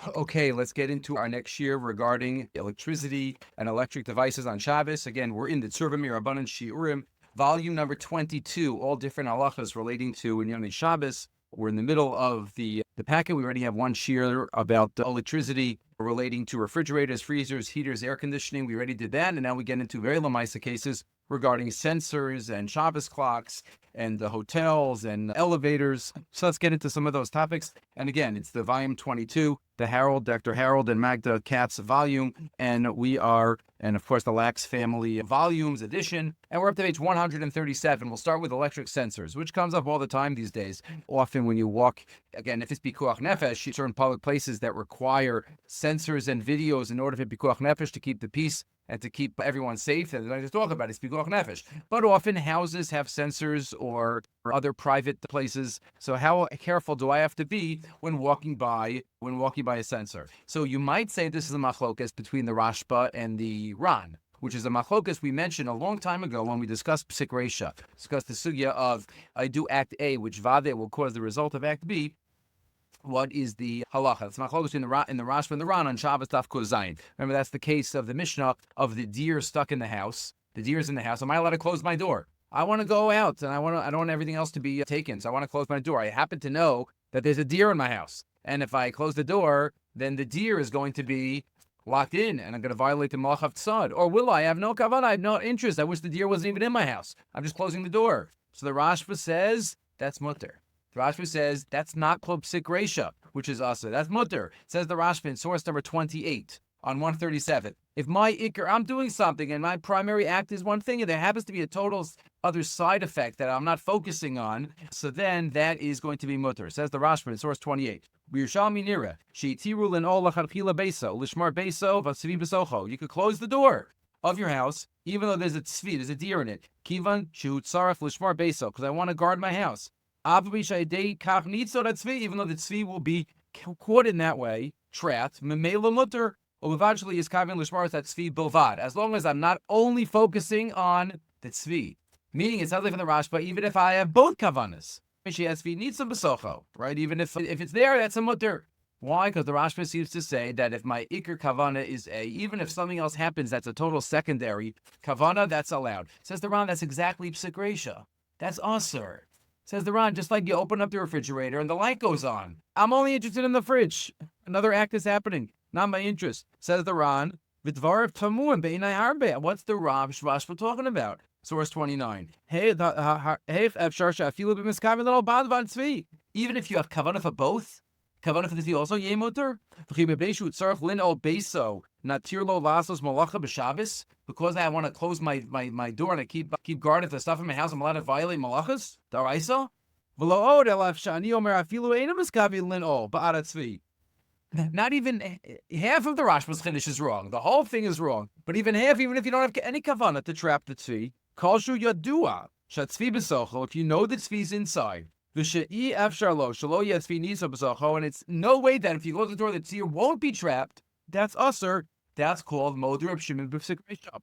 Okay, let's get into our next shiur regarding electricity and electric devices on Shabbos. Again, we're in the Tzurba M'Rabanan shiurim, volume number 22, all different halachas relating to Inyan Shabbos. We're in the middle of the packet. We already have one shiur about electricity relating to refrigerators, freezers, heaters, air conditioning. We already did that, and now we get into very lamaisa cases regarding sensors and Shabbos clocks and the hotels and elevators. So let's get into some of those topics. And again, it's the volume 22, the Dr. Harold and Magda Katz volume. And we are, and of course, the Lax Family Volumes edition. And we're up to page 137. We'll start with electric sensors, which comes up all the time these days. Often when you walk, again, if it's pikuach nefesh, certain public places that require sensors and videos in order for pikuach nefesh to keep the peace and to keep everyone safe, and I just talk about it, it's pikuach nefesh. But often houses have sensors or other private places. So how careful do I have to be when walking by a sensor? So you might say this is a machlokas between the Rashba and the Ran, which is a machlokas we mentioned a long time ago when we discussed Psik Reisha, discussed the sugya of I do Act A, which vade will cause the result of Act B. What is the halacha? It's machlokas in the Rashba and the Ran on Shabbos Daf Kuz Zayin. Remember, that's the case of the Mishnah of the deer stuck in the house. The deer's in the house. Am I allowed to close my door? I want to go out, and I don't want everything else to be taken, so I want to close my door. I happen to know that there's a deer in my house, and if I close the door, then the deer is going to be locked in, and I'm going to violate the malach of tzad. Or will I have no kavanah? I have no interest. I wish the deer wasn't even in my house. I'm just closing the door. So the Rashba says that's mutter. The Rashba says that's not called psik reisha, which is asa. That's mutter. Says the Rashba in source number 28 on 137. If my ikr, I'm doing something and my primary act is one thing, and there happens to be a total other side effect that I'm not focusing on, so then that is going to be mutter. Says the Rashba in source 28. You could close the door of your house, even though there's a tzvi, there's a deer in it. Kivan shu tzaref lishmar beso, because I want to guard my house. Even though the tzvi will be caught in that way, trapped, memela mutter, or eventually is kavin lishmar that tzvi bilvad. As long as I'm not only focusing on the tzvi, meaning it sounds like from the Rashba, even if I have both kavanas, needs some besocho, right? Even if it's there, that's a mutter. Why? Because the Rashba seems to say that if my ikr kavana is even if something else happens, that's a total secondary kavana, that's allowed. Says the Ran, that's exactly psik reisha. That's asur. Says the Ran, just like you open up the refrigerator and the light goes on. I'm only interested in the fridge. Another act is happening. Not my interest. Says the Ran, V'dvar tamuim beinai harbe. What's the Rashba talking about? Source 29. Even if you have kavanah for both, kavanah for the tzvi also yemuter. Because I want to close my door and I keep guard if there's stuff in my house, I'm allowed to violate malachas. Daraisa. Not even half of the Rashba's chiddush is wrong. The whole thing is wrong. But even half, even if you don't have any kavanah to trap the tzvi, kalshu yadua shatzvi b'socho. If you know the tzvi's inside, v'she'i afsharlo shalo yatzvi nisa b'socho, and it's no way that if you close the door, the tzvi won't be trapped. That's usher. That's called moder of shimon b'psik reisha.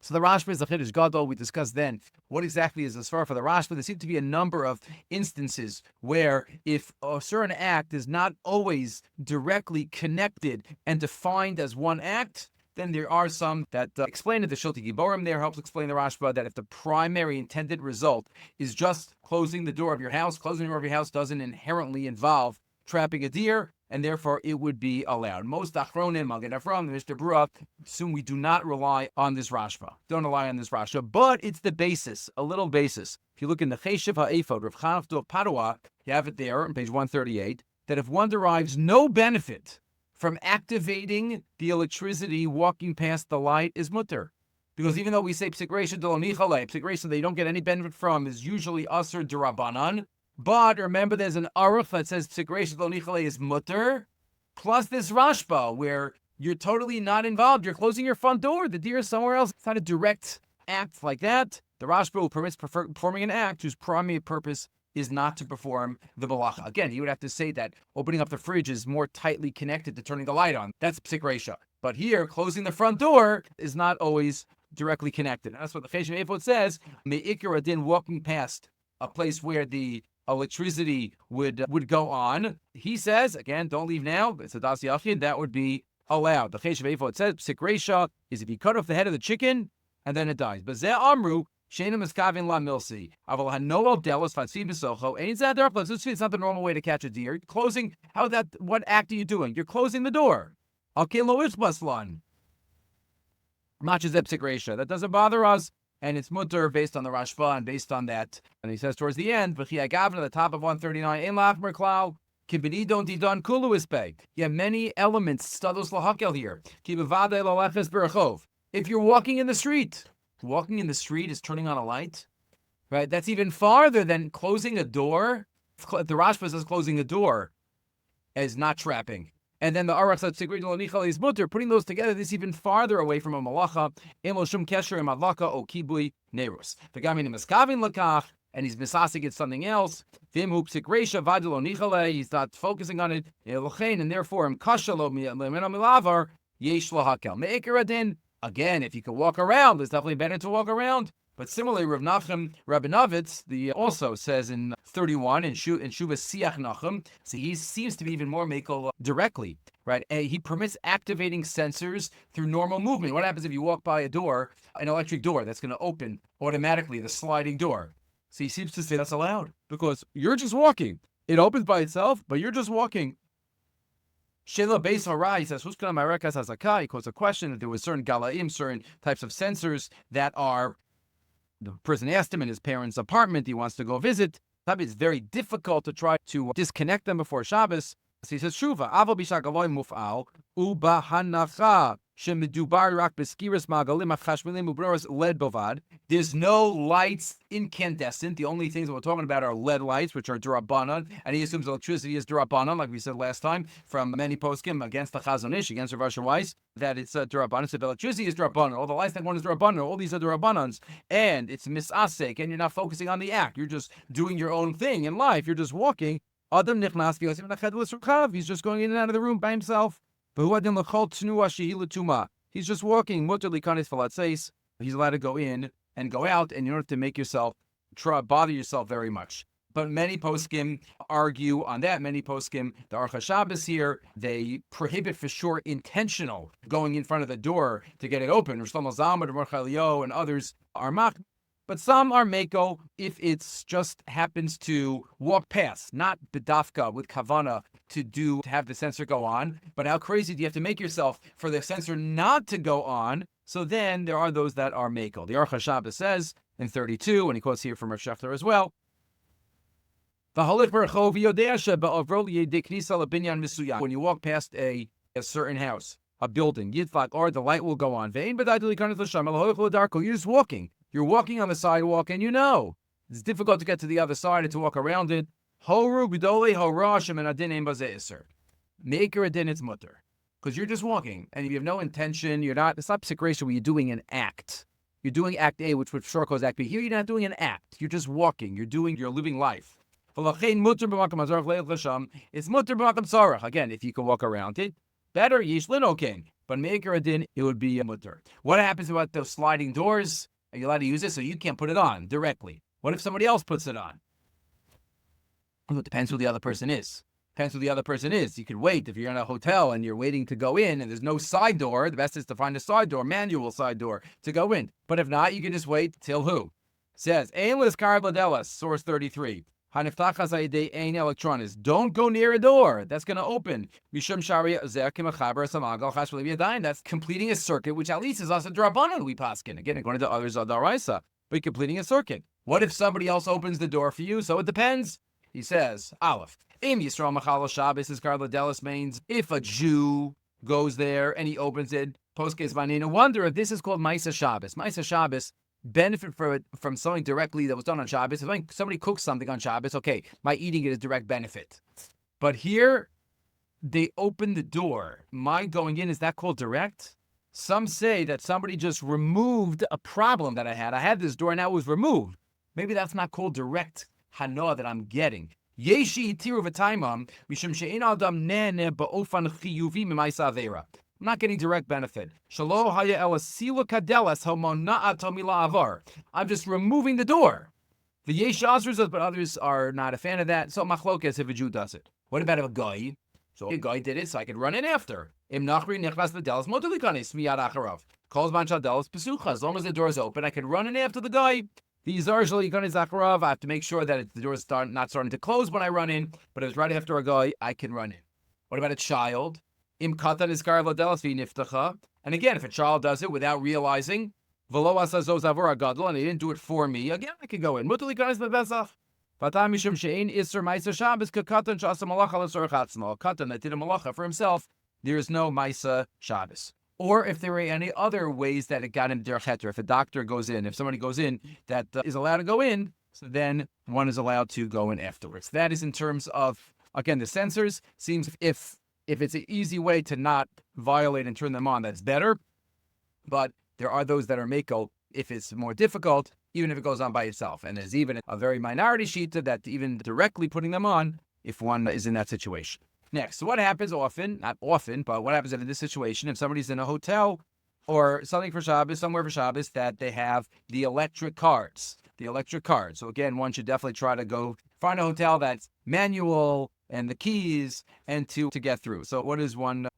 So the Rashba is the chiddush gadol. We discussed then what exactly is the svara for the Rashba. There seem to be a number of instances where if a certain act is not always directly connected and defined as one act, then there are some that explain it. The Shulti Giborim there helps explain the Rashba that if the primary intended result is just closing the door of your house, closing the door of your house doesn't inherently involve trapping a deer, and therefore it would be allowed. Most Achronim, Magen Avraham, Mr. Brura, assume we do not rely on this Rashba. Don't rely on this Rashba, but it's the basis, a little basis. If you look in the Cheshiv HaEphod, Rav Chanaf Dov Padua, you have it there on page 138, that if one derives no benefit from activating the electricity walking past the light is mutter. Because even though we say psik reisha de lo nichale, psik reisha they don't get any benefit from is usually asur d'Rabbanan. But remember, there's an aruch that says psik reisha de lo nichale is mutter, plus this Rashba where you're totally not involved. You're closing your front door. The deer is somewhere else. It's not a direct act like that. The Rashba permits performing an act whose primary purpose is not to perform the malacha. Again, you would have to say that opening up the fridge is more tightly connected to turning the light on. That's psik reisha. But here, closing the front door is not always directly connected. And that's what the Cheshiv HaEphod says. Me'ikar adin, walking past a place where the electricity would go on. He says, again, don't leave now. It's a das yachid. That would be allowed. The Chesh Ve'efo, it says, psik reisha is if you cut off the head of the chicken and then it dies. But Zeh Amru, Shena Miskavin La Milsi. Aval Hanoel Delos Fatsid Misocho. Ain't that there? It's not the normal way to catch a deer. Closing, what act are you doing? You're closing the door. Okay, lo isbaslan. Matches psik reisha. That doesn't bother us. And it's mutter based on the Rashba and based on that. And he says towards the end, V'chi Agavna, the top of 139, Ein Lachmer Klau. You have many elements, stados lahakel here. If you're walking in the street is turning on a light, right? That's even farther than closing a door. The Rashba says closing a door is not trapping. And then the Aruch says is mutter. Putting those together, this is even farther away from a malacha. Shum kesher imadlaka o kibui nerus. V'gamin miskavin lakach. And he's misasik at something else. He's not focusing on it. And therefore, again, if you can walk around, it's definitely better to walk around. But similarly, Rav Nachum Rabinovitz also says in 31 in Shuvah Siach Nachum, so he seems to be even more makel directly, right? He permits activating sensors through normal movement. What happens if you walk by a door, an electric door that's going to open automatically, the sliding door? So he seems to say that's allowed because you're just walking. It opens by itself, but you're just walking. Shela Beis Hara, he says, he quotes a question that there was certain galaim, certain types of sensors that are, the person asked him in his parents' apartment, he wants to go visit. It's very difficult to try to disconnect them before Shabbos. So he says, Shuva, Avo Bishagaloy Muf'al, Uba Hanacha. There's no lights incandescent. The only things that we're talking about are LED lights, which are D'Rabbanan, and he assumes electricity is D'Rabbanan, like we said last time, from many poskim against the Chazon Ish, against Rav Asher Weiss, that it's D'Rabbanan. So electricity is D'Rabbanan. All the lights that one is D'Rabbanan. All these are D'Rabbanans, and it's misasek, and you're not focusing on the act. You're just doing your own thing in life. You're just walking. Adam nichnas, he's just going in and out of the room by himself. He's just walking. He's allowed to go in and go out, and in order to make yourself bother yourself very much. But many poskim argue on that. Many poskim, the Aruch HaShabbos here, they prohibit for sure intentional going in front of the door to get it open. Shlomo Zalman, Mordechai Eliyahu, and others are mach. But some are meko if it's just happens to walk past, not bedafka with kavana to have the sensor go on. But how crazy do you have to make yourself for the sensor not to go on? So then there are those that are meko. The Aruch HaShabbos says in 32, and he quotes here from Rav Shechter as well, when you walk past a certain house, a building, or the light will go on. You're just walking. You're walking on the sidewalk, and it's difficult to get to the other side and to walk around it. Maker adin, it's mutter. Because you're just walking, and you have no intention, it's not psik where you're doing an act. You're doing act A, which for sure calls act B. Here, you're not doing an act. You're just walking. You're living life. It's mutter b'makam sarach. Again, if you can walk around it, better, yishlin okay. But maker adin, it would be a mutter. What happens about those sliding doors? Are you allowed to use it? So you can't put it on directly. What if somebody else puts it on? Well, it depends who the other person is. You could wait if you're in a hotel and you're waiting to go in and there's no side door. The best is to find a side door, manual side door to go in. But if not, you can just wait till who? It says, source 33. Don't go near a door. That's going to open. That's completing a circuit, which at least is also D'Rabbanan we paskin. Again, according to others, Daraisa. But you're completing a circuit. What if somebody else opens the door for you? So it depends. He says, Aleph. Im Yisrael Machal Shabbos is Karladelis means if a Jew goes there and he opens it, post-case vanina. Wonder if this is called Maisa Shabbos. Maisa Shabbos benefit from something directly that was done on Shabbos. If somebody cooks something on Shabbos, okay, my eating it is direct benefit. But here, they open the door. My going in, is that called direct? Some say that somebody just removed a problem that I had. I had this door, now it was removed. Maybe that's not called direct hanoah that I'm getting. Yeshi itiru v'taimam mishum she'ein adam nene ba'ofan chiyuvi m'imaisa avera. I'm not getting direct benefit. Shalo haya ela sila kadelas homona'at mila avar. I'm just removing the door. The yesh asers, but others are not a fan of that. So machlokes if a Jew does it. What about if a guy? So a guy did it, so I could run in after. Im nachri nechlas v'delas motilikanis miyad acharav. Calls man shadelas pesucha. As long as the door is open, I can run in after the guy. The zarshal yikanis acharav. I have to make sure that the door is not starting to close when I run in. But if it's right after a guy, I can run in. What about a child? Im katan iskar v'delas v'niftacha. And again, if a child does it without realizing, v'lo asazos avur agadol, and he didn't do it for me, again I could go in. Mutilikanis v'besach. Katan that did a malacha for himself, there is no Maisa Shabbos. Or if there were any other ways that it got him derech heter, if a doctor goes in, if somebody goes in that is allowed to go in, so then one is allowed to go in afterwards. That is in terms of, again, the sensors. Seems if it's an easy way to not violate and turn them on, that's better. But there are those that are makel. If it's more difficult, even if it goes on by itself. And there's even a very minority shita that even directly putting them on, if one is in that situation. Next, so what happens often, not often, but what happens in this situation, if somebody's in a hotel or something for Shabbos, somewhere for Shabbos, that they have the electric cards. So again, one should definitely try to go find a hotel that's manual and the keys and to get through. So what does one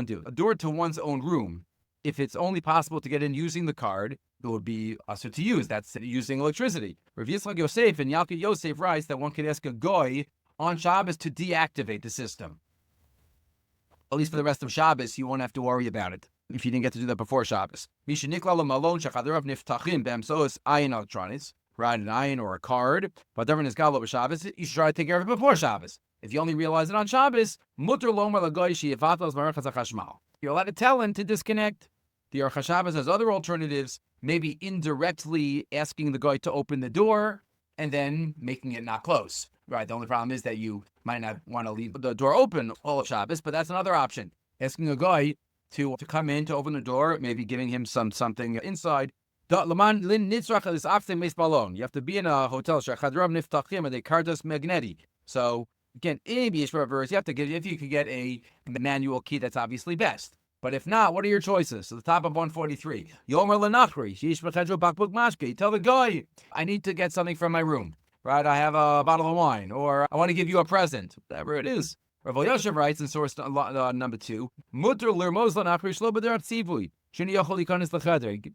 do? A door to one's own room. If it's only possible to get in using the card, it would be also to use. That's using electricity. Rav Yitzchak Yosef and Yalkut Yosef writes that one could ask a goy on Shabbos to deactivate the system. At least for the rest of Shabbos, you won't have to worry about it if you didn't get to do that before Shabbos. Right, an ayin or a card, but there is gallo Shabbos, you should try to take care of it before Shabbos. If you only realize it on Shabbos, mutter lomer lagoy sheyivatos marachas hachashmal. You're allowed to tell him to disconnect. The Aruch HaShabbos has other alternatives, maybe indirectly asking the guy to open the door and then making it not close. Right, the only problem is that you might not want to leave the door open all of Shabbos, but that's another option. Asking a guy to come in, to open the door, maybe giving him something inside. You have to be in a hotel, so again, if you could get a manual key, that's obviously best. But if not, what are your choices? So the top of 143. Yomer lenachri. You tell the guy, I need to get something from my room. Right? I have a bottle of wine, or I want to give you a present. Whatever it is. Rav Yosef writes in source number 2, Mutter lermoz lenachri shlo b'derech tzivui.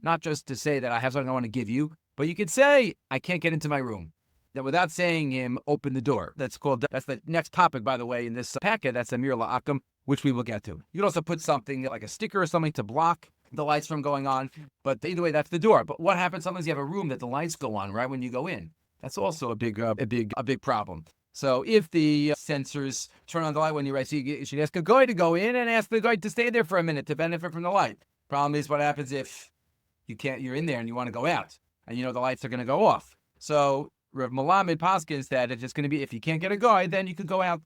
Not just to say that I have something I want to give you, but you could say, I can't get into my room. That without saying him, open the door. That's the next topic, by the way, in this packet. That's Amir La'akam, which we will get to. You can also put something like a sticker or something to block the lights from going on. But either way, that's the door. But what happens? Sometimes you have a room that the lights go on right when you go in. That's also a big problem. So if the sensors turn on the light when you're right, so you should ask a guy to go in and ask the guy to stay there for a minute to benefit from the light. Problem is, what happens if you're in there and you want to go out and the lights are going to go off. So Rav Malamed Paskins that if it's going to be, if you can't get a guy, then you could go out.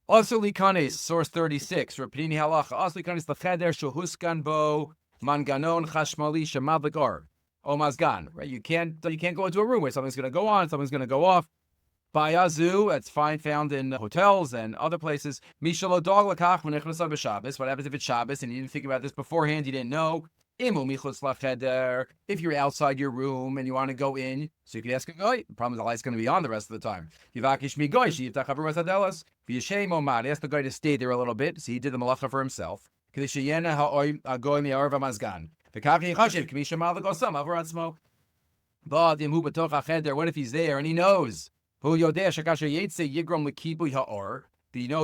Also likanes, source 36, Rapini Halacha. Also likanes lacheder shuhuskan bo manganon chashmali shemad or mazgan. Right? You can't go into a room where something's going to go on, something's going to go off. Bayazu, that's found in hotels and other places. Mishalo dog lakach v'nechnas b'Shabbos. What happens if it's Shabbos and you didn't think about this beforehand? You didn't know. If you're outside your room and you want to go in, so you can ask a guy. The problem is the light's going to be on the rest of the time. Ask the guy to stay there a little bit. So he did the malacha for himself. What if he's there and he knows? He knows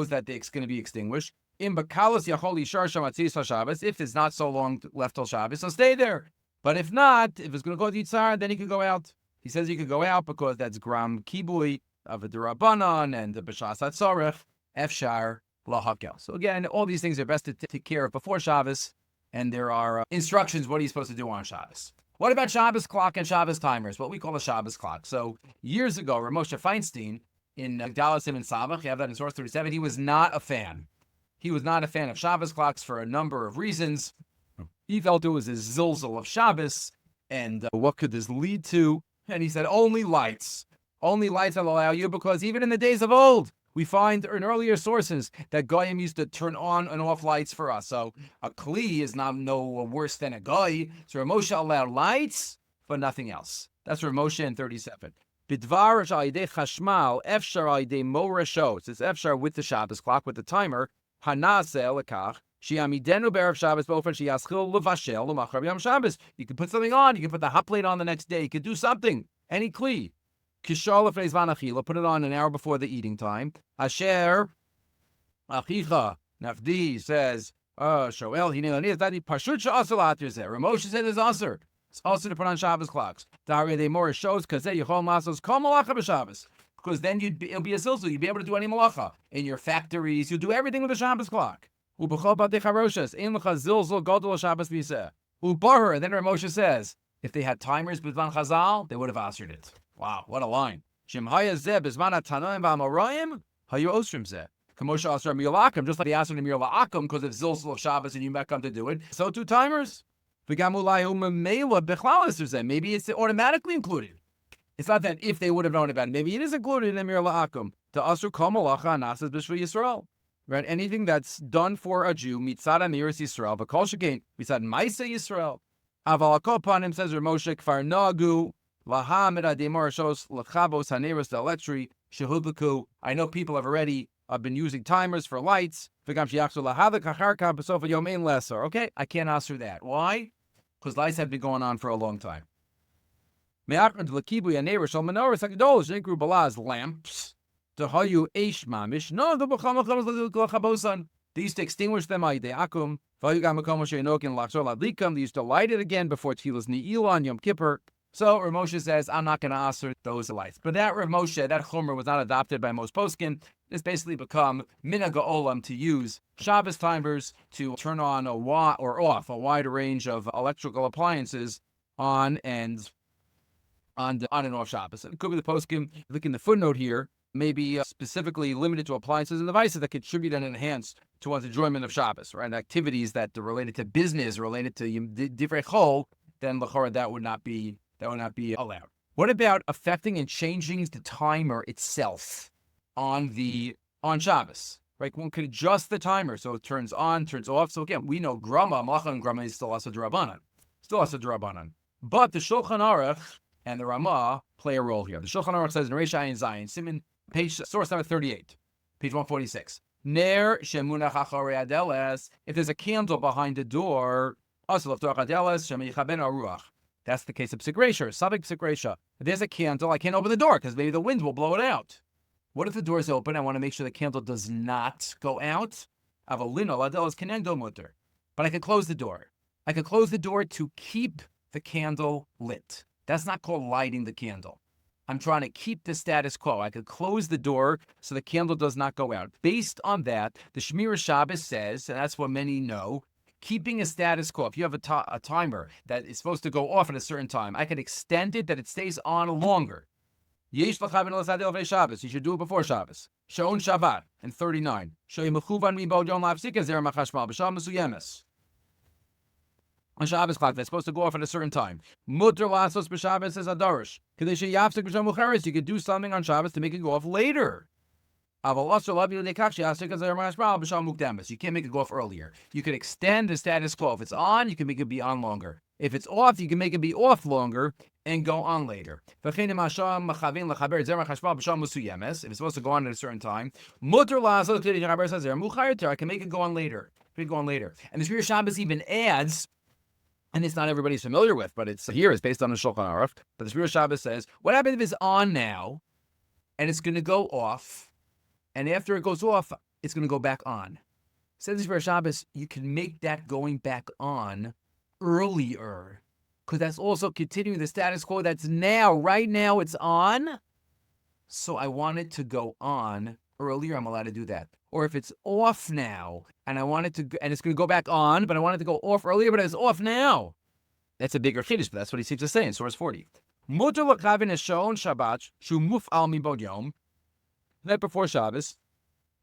that it's going to be extinguished. If it's not so long left till Shabbos, so stay there. But if not, if it's going to go to Yitzhar, then he can go out. He says he could go out because that's gram kibui of a derabanan and the b'shas hatzarech efshar lahakel. So again, all these things are best to take care of before Shabbos, and there are instructions what he's supposed to do on Shabbos. What about Shabbos clock and Shabbos timers? What we call a Shabbos clock. So years ago, Ramosha Feinstein in Dallas and Samach, you have that in source 37. He was not a fan. He was not a fan of Shabbos clocks for a number of reasons. He felt it was a zilzal of Shabbos, and what could this lead to? And he said, only lights will allow you, because even in the days of old, we find in earlier sources that Goyim used to turn on and off lights for us. So a Kli is no worse than a Goy. So Moshe allowed lights, but nothing else. That's Rav Moshe in 37. Bidvar sha'idei chashmal efshar sha'idei morashos. It's efshar with the Shabbos clock, with the timer. Hanaseh lekach. Shi'amidenu be'erev Shabbos bofen shi'aschil levashel l'machar b'yom Shabbos. You can put something on. You can put the hot plate on the next day. You can do something. Any kli. Kishal lefnei zman achila. Put it on an hour before the eating time. Asher achicha nafdi says, Shoel hinei is that he pashut she'asel atir zeh. Ramosha said it's aser. It's also to put on Shabbos clocks. They more shows because then you'll masos kol malacha b'Shabbos. Because then it'll be a silsel. You'll be able to do any malacha in your factories. You'll do everything with the Shabbos clock. Ubachol batei charoshes ein lecha zilzol gadol Shabbos b'iseh. Ubaher. And then Ramosha says, if they had timers b'zman Chazal, they would have answered it. Wow, what a line! Shem haya zeh b'zman atanoim v'amoraim hayu osrim zeh. Kamosha asar miyolakim, just like the asar miyolakim, because of zilzol of Shabbos and you might come to do it. So two timers. Maybe it's automatically included. It's not that if they would have known about it. Maybe it is included in the Mir La'akum. To Asur Kol Malacha Anasas B'Shvil Yisrael. Right? Anything that's done for a Jew, Mitzad Amiris Yisrael, V'Kol Shekain, Mitzad Maisa Yisrael. Aval Akol Panim says Ramoshe Kfar Nagu, Laha Midadei Morashos, Lachabos Haneros Deletri, Shehudlaku. I know people have already been using timers for lights. Okay, I can't answer that. Why? Because lights have been going on for a long time. Lamps. They used to extinguish them. They used to light it again before Tfilas Ne'ilah on Yom Kippur. So Rav Moshe says, I'm not going to answer those lights. But that Rav Moshe, that Chomer was not adopted by most poskim. It's basically become minhag ha'olam to use Shabbos timers to turn on or off a wide range of electrical appliances on and off Shabbos. It could be the poskim. Look in the footnote here, maybe specifically limited to appliances and devices that contribute and enhance to one's enjoyment of Shabbos, right? And activities that are related to business, related to divrei chol, then l'chora that would not be allowed. What about affecting and changing the timer itself on Shabbos? Right, one could adjust the timer so it turns on, turns off. So again, we know grama, malacha and grama is still also d'Rabbanan. But the Shulchan Aruch and the Ramah play a role here. The Shulchan Aruch says in Reish Ayin Zayin, Siman, source number 38, page 146. Ner shemunach acharei adeles. If there's a candle behind the door, also l'ftoach adeles shemichaben aruach. That's the case of psikresha, sabik psikresha. If there's a candle, I can't open the door because maybe the wind will blow it out. What if the door is open? I want to make sure the candle does not go out. But I can close the door. I can close the door to keep the candle lit. That's not called lighting the candle. I'm trying to keep the status quo. I could close the door so the candle does not go out. Based on that, the Shmira Shabbos says, and that's what many know, keeping a status quo. If you have a timer that is supposed to go off at a certain time, I can extend it that it stays on longer. You should do it before Shabbos. Sha'on Shabbat in 39. On Shabbos clock, that's supposed to go off at a certain time. Mutter lasos b'Shabbos says adarish. You could do something on Shabbos to make it go off later. You can't make it go off earlier. You can extend the status quo. If it's on, you can make it be on longer. If it's off, you can make it be off longer and go on later. If it's supposed to go on at a certain time, I can make it go on later. And the Shmira Shabbos even adds, and it's not everybody's familiar with, but it's based on the Shulchan Aruch. But the Shmira Shabbos says, what happens if it's on now, and it's going to go off, and after it goes off, it's going to go back on? Says the Shmira Shabbos, you can make that going back on earlier, because that's also continuing the status quo that's now. Right now, it's on, so I want it to go on earlier. I'm allowed to do that. Or if it's off now, and I want it to, and it's going to go back on, but I want it to go off earlier, but it's off now. That's a bigger chiddush, but that's what he seems to say in source 40. Mutter l'chavin eshon Shabbat shu muf'al mibod yom. That before Shabbos,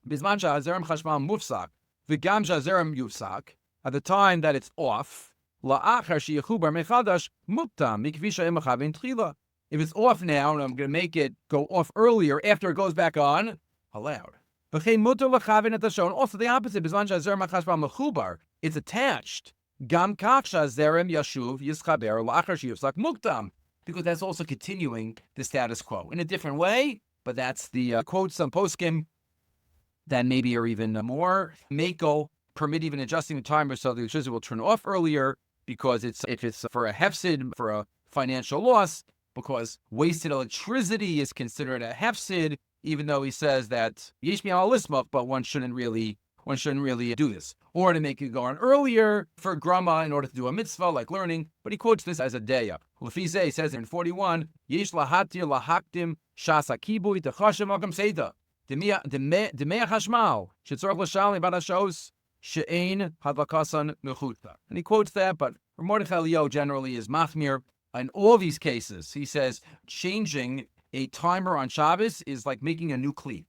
bizman sha'azerem chashmal mufsak v'gam sha'azerem yufsak. At the time that it's off, la'achar she'yechubar mechadash muktam mikvi she'em chavin tchila. If it's off now, and I'm going to make it go off earlier after it goes back on, allowed. Also the opposite. It's attached. because that's also continuing the status quo in a different way. But that's the quotes, some poskim that maybe are even more makel, permit even adjusting the timer so the electricity will turn off earlier, because if it's for a hefsid, for a financial loss, because wasted electricity is considered a hefsid, even though he says that yesh mi al lismach, but one shouldn't really do this. Or to make it go on earlier for grama in order to do a mitzvah like learning, but he quotes this as a deya. Lefizeh says in 41, yesh lahatir lahakdim shas hakibui techashem agam seida. Demei hashmal shetzorach l'shalim bad hashos she'ein hadlakasan mechuta. And he quotes that, but Mordechai Eliyahu generally is machmir. In all these cases, he says changing a timer on Shabbos is like making a new kli,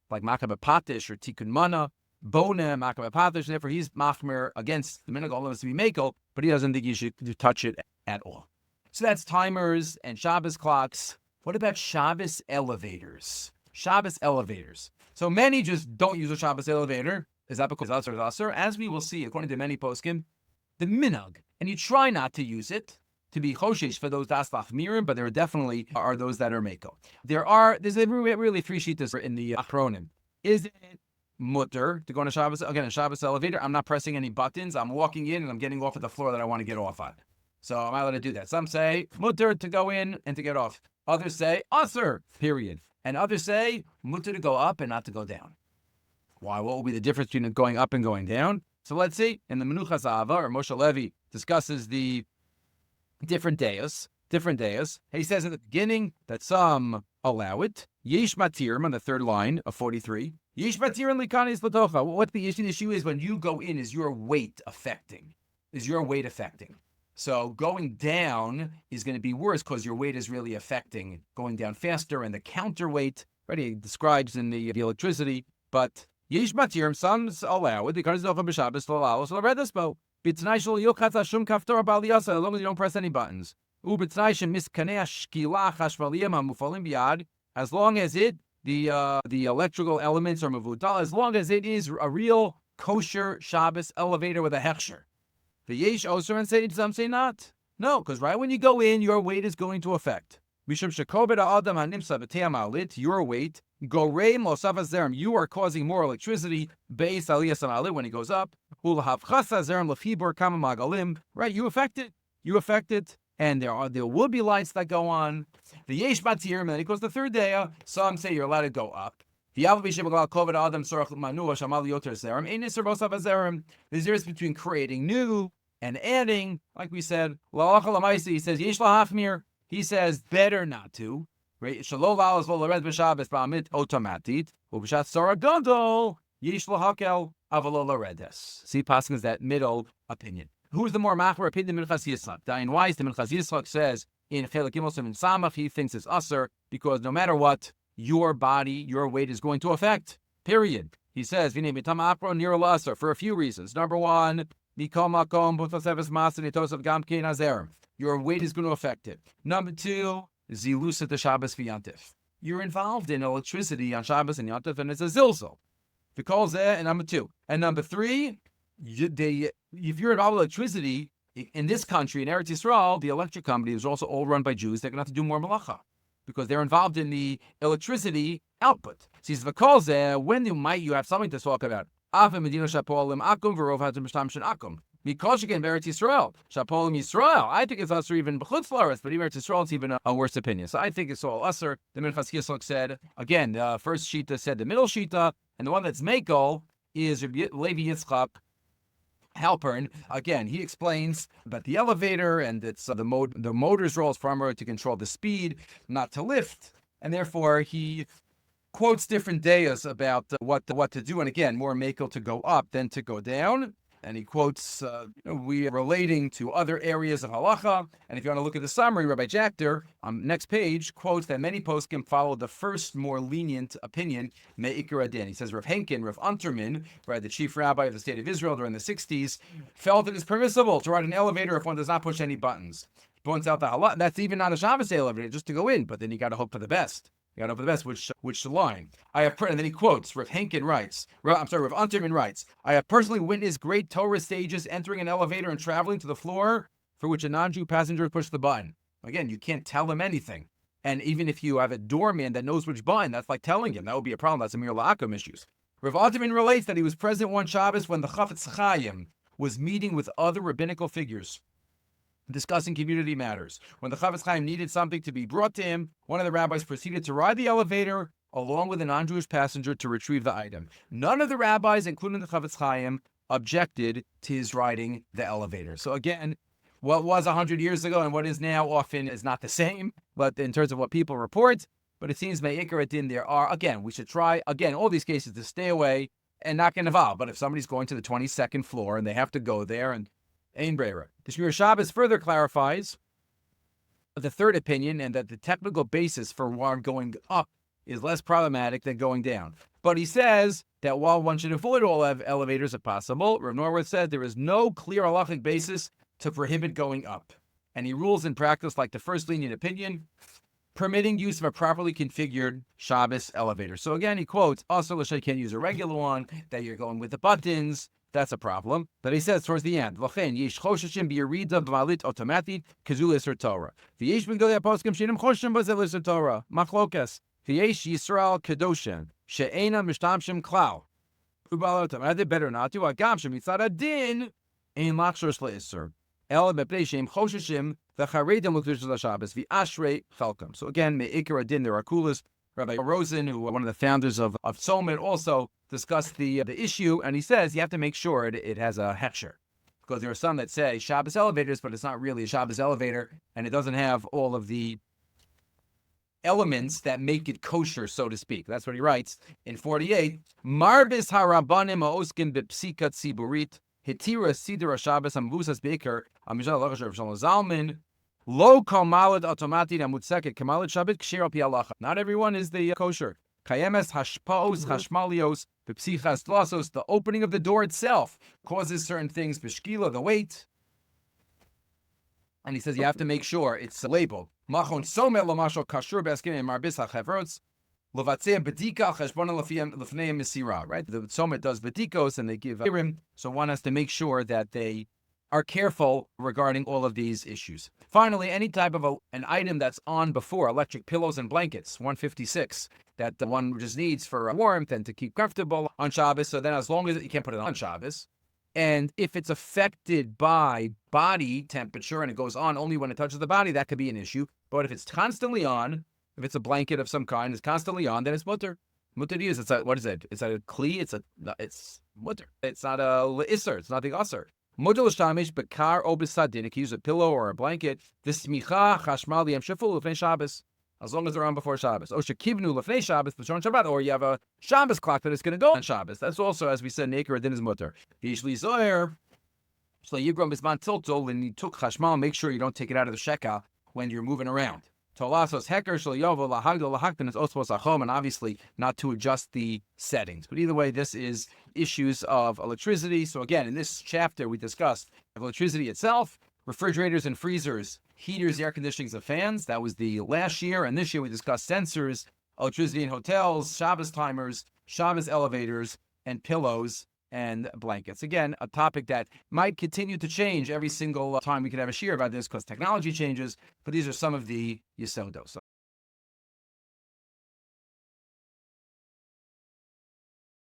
like makabeh patish or tikkun mana, bona makabeh patish. Therefore, he's machmir against the minhag olam to be makel, but he doesn't think you should touch it at all. So that's timers and Shabbos clocks. What about Shabbos elevators? Shabbos elevators. So many just don't use a Shabbos elevator. Is that because it's asur? As we will see, according to many poskim, the minhag, and you try not to use it to be choshesh for those das lachmirim, but there definitely are those that are meko. There's really three shittas in the achronim. Is it mutter to go on a Shabbos, again, a Shabbos elevator? I'm not pressing any buttons. I'm walking in and I'm getting off at the floor that I want to get off on. So I'm allowed to do that. Some say mutter to go in and to get off. Others say asur, period. And others say mutter to go up and not to go down. Why? What will be the difference between going up and going down? So let's see. In the Menuchas Ahava, or Moshe Levi discusses the different days. He says at the beginning that some allow it. Yesh matirim on the third line of 43. Yesh matirim likanis latocha. What the issue is when you go in, is your weight affecting? So going down is going to be worse because your weight is really affecting going down faster, and the counterweight, right? He describes in the electricity, but yesh matirim, some allow it because of b'Shabbos to allow us to read this boat. As long as you don't press any buttons. As long as the electrical elements are mavudal, as long as it is a real kosher Shabbos elevator with a hechsher. The yesh osur, and some say not. No, because right when you go in, your weight is going to affect. Your weight, you are causing more electricity based when it goes up. Right, you affect it, and there will be lights that go on. The yesh batir, and then it goes the third day. Some say you're allowed to go up. There's a difference between creating new and adding. Like we said, he says yesh lahachmir. He says better not to. Right? See, poskim is that middle opinion. Who's the more machmer opinion? Minchas Yitzchak. Dayan Weiss, the Minchas Yitzchak says in Chelik Gimel Siman Samach, he thinks it's asur because no matter what, your body, your weight is going to affect. Period. He says for a few reasons. Number one, your weight is going to affect it. Number two, zilusa to Shabbos v'yantif. You're involved in electricity on Shabbos and Yantif, and it's a zilzal. The calls there, and number two. And number three, if you're involved with electricity, in this country, in Eretz Yisrael, the electric company is also all run by Jews. They're going to have to do more malacha because they're involved in the electricity output. See, the calls there, when you have something to talk about? Because again, Eretz Yisrael, Shapolim Yisrael. I think it's asur even b'chutz la'aretz, but even Eretz Yisrael, it's even a worse opinion. So I think it's all asur. The Minchas Yitzchak said again. The first shita said the middle shita, and the one that's mekel is Levi Yitzchak Halpern. Again, he explains about the elevator and it's the motor's role is primarily to control the speed, not to lift, and therefore he quotes different dayas about what to do. And again, more mekel to go up than to go down. And he quotes, we are relating to other areas of halacha. And if you want to look at the summary, Rabbi Jachter, on next page, quotes that many poskim follow the first, more lenient opinion, me'ikar adin. He says, Rav Henkin, Rav Unterman, right, the chief rabbi of the state of Israel during the 60s, felt it is permissible to ride an elevator if one does not push any buttons. He points out the halacha, that's even not a Shabbos elevator, just to go in, but then you got to hope for the best. You got to hope for the best, which line. And then he quotes, Rav Henkin writes, Rav Unterman writes, I have personally witnessed great Torah sages entering an elevator and traveling to the floor for which a non-Jew passenger pushed the button. Again, you can't tell him anything. And even if you have a doorman that knows which button, that's like telling him. That would be a problem. That's a mere la'akum issues. Rav Alterman relates that he was present one Shabbos when the Chafetz Chaim was meeting with other rabbinical figures, discussing community matters. When the Chafetz Chaim needed something to be brought to him, one of the rabbis proceeded to ride the elevator along with a non-Jewish passenger to retrieve the item. None of the rabbis, including the Chafetz Chaim, objected to his riding the elevator. So again, what was 100 years ago and what is now often is not the same, but in terms of what people report. But it seems me'ikar adin there are, again, we should try, again, all these cases to stay away and not get involved. But if somebody's going to the 22nd floor and they have to go there, and ein breira. The Shmir Shabbos further clarifies the third opinion, and that the technical basis for one going up is less problematic than going down. But he says that while one should avoid all elevators if possible, Rav Norworth said there is no clear halachic basis to prohibit going up. And he rules in practice like the first lenient opinion, permitting use of a properly configured Shabbos elevator. So again, he quotes, also, you can't use a regular one, that you're going with the buttons. That's a problem. But he says towards the end, L'chein, yesh chosheshim b'yerida b'malit otomatit k'zu l'ser Torah. V'yesh b'gdolei poskim she'enim chosheshim b'zeh l'ser Torah. Machlokas. V'yesh Yisrael kedoshem she'ena mishtamshim klal. U'bal otomatit better not to. Agam shemitzad adin ein lachshos l'ser. El b'pnei she'em chosheshim v'charedim l'kdushas l'Shabbos v'ashrei chelkam. So again, me'ikar adin, there are kulas. Rabbi Rosen, who one of the founders of Tzurba, also discussed the issue, and he says you have to make sure it has a hechsher, because there are some that say Shabbos elevators, but it's not really a Shabbos elevator, and it doesn't have all of the elements that make it kosher, so to speak. That's what he writes in 48. Marbis harabanim ha'oskin b'psika tziburit hitira sidra Shabbos amvusas beker amishal halacha of Shalom Zalman. Lo kol malad automatic amutzeket kamalad Shabbat kshir al pi halacha. Not everyone is the kosher. Kayemes hashpaos hashmalios b'psichas tlasos. The opening of the door itself causes certain things. B'shkila, the weight. And he says you have to make sure it's labeled. Machon somet lamashal kashur be'askim marbis ha'chevrotz lovatzeh bedika cheshbona lefnei misira. Right, the somet does bedikos and they give irim. So one has to make sure that they are careful regarding all of these issues. Finally, any type of an item that's on before, electric pillows and blankets, 156, that the one just needs for warmth and to keep comfortable on Shabbos. So then as long as you can't put it on Shabbos, and if it's affected by body temperature and it goes on only when it touches the body, that could be an issue. But if it's constantly on, if it's a blanket of some kind, it's constantly on, then it's mutter. Mutter to use. It's a, what is it? It's a kli. It's mutter. It's not a isser. It's not the usser. Mutter l'shtamish bekar o b'sadin. You can use a pillow or a blanket. V'smicha chashmal liyam sheful l'fnei Shabbos, as long as they're on before Shabbos. O shekivnu l'fnei Shabbos b'shon Shabbat, or you have a Shabbos clock that is going to go on Shabbos. That's also, as we said, neker adin is mutter. V'yishli zoyer shlo yigrom bisman tiltol, and you took chashmal. Make sure you don't take it out of the shekel when you're moving around. Tolasos heker shlo yovo lahagdo lahakdan is osvos achom, and obviously not to adjust the settings. But either way, this is issues of electricity. So again, in this chapter, we discussed electricity itself, refrigerators and freezers, heaters, air conditionings, and fans. That was the last year. And this year, we discussed sensors, electricity in hotels, Shabbos timers, Shabbos elevators, and pillows and blankets. Again, a topic that might continue to change every single time we could have a shiur about this because technology changes, but these are some of the yesodos.